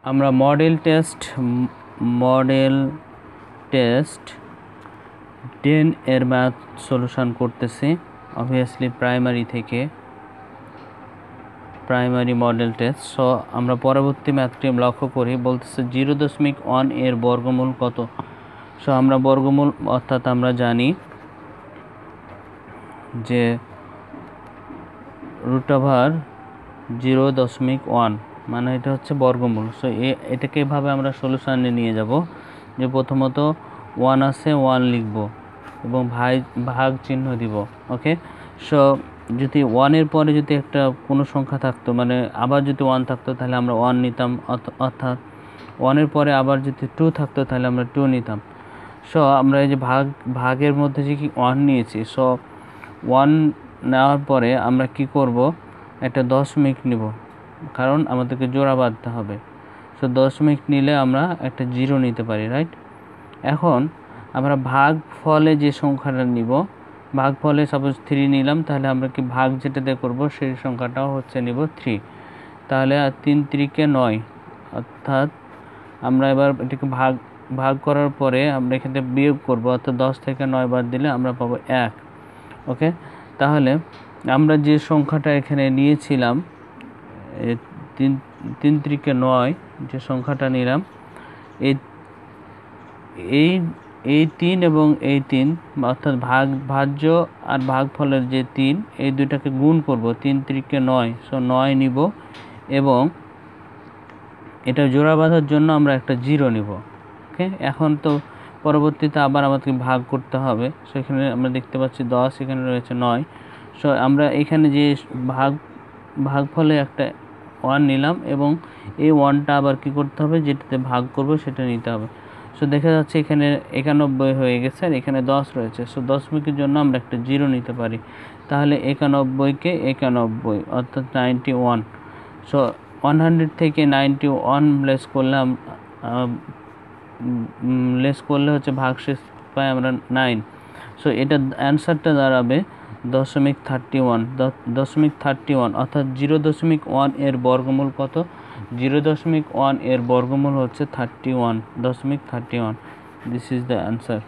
আমরা model test 10 এর math solution করতেছি obviously primary model test. So আমরা পরবর্তী ম্যাথটি লক্ষ্য করি, বলতেছে 0.1 এর বর্গমূল কত। সো আমরা বর্গমূল অর্থাৎ আমরা জানি যে √0.1 মানে এটা হচ্ছে বর্গমূল। সো এটাকে এভাবে আমরা সলিউশনে নিয়ে যাব যে প্রথমত 1 আছে 1 লিখব এবং ভাগ চিহ্ন দিব। ওকে, সো যদি 1 এর পরে যদি একটা কোনো সংখ্যা থাকতো, মানে আবার যদি 1 থাকতো তাহলে আমরা 1 নিতাম, অর্থাৎ 1 এর পরে আবার যদি 2 থাকতো তাহলে আমরা 2 নিতাম। সো আমরা এই যে ভাগের মধ্যে যে কি 1 নিয়েছি, সো 1 নেওয়ার পরে আমরা কি করব, একটা দশমিক নিব, কারণ আমাদেরকে জোড়া বাঁধতে হবে। সো দশমিক নিলে আমরা একটা 0 নিতে পারি, রাইট। এখন আমরা ভাগ ফলে যে সংখ্যাটা নিব, ভাগ ফলে সাপোজ 3 নিলাম, তাহলে আমরা কি ভাগ যেটা দিয়ে করবো সেই সংখ্যাটাও হচ্ছে নিব 3। তাহলে 3 3 9, অর্থাৎ আমরা এবার এটাকে ভাগ করার পরে আমরা এখানে বিয়োগ করব, অর্থাৎ 10 থেকে 9 বাদ দিলে আমরা পাবো 1। ওকে, তাহলে আমরা যে সংখ্যাটা এখানে নিয়েছিলাম 3 3 9 যে সংখ্যাটা নিলাম, এই 3 এবং এই 3 অর্থাৎ ভাজ্য আর ভাগফলের যে 3, এই দুইটাকে গুণ করব, 3 3 9, সো 9 নিব এবং এটা জোড়া বাঁধার জন্য আমরা একটা 0 নিব। ওকে, এখন তো পরবর্তীতে আবার আমাদেরকে ভাগ করতে হবে। সো এখানে আমরা দেখতে পাচ্ছি 10, এখানে রয়েছে 9। সো আমরা এখানে যে ভাগফলে একটা 1 নিলাম এবং এই 1টা আবার কি করতে হবে, যেটাতে ভাগ করব সেটা নিতে হবে। সো দেখা যাচ্ছে এখানে 91 হয়ে গেছে আর এখানে 10 রয়েছে। সো দশমিকের জন্য আমরা একটা 0 নিতে পারি, তাহলে 91কে 91 অর্থাৎ 91। সো 100 থেকে 91 লেস করলে হচ্ছে ভাগশেষ পাই আমরা 9। সো এটা অ্যান্সারটা দাঁড়াবে 0.31, অর্থাৎ 0.1 এর বর্গমূল কত, 0.1 এর বর্গমূল হচ্ছে 31.31। This is the answer.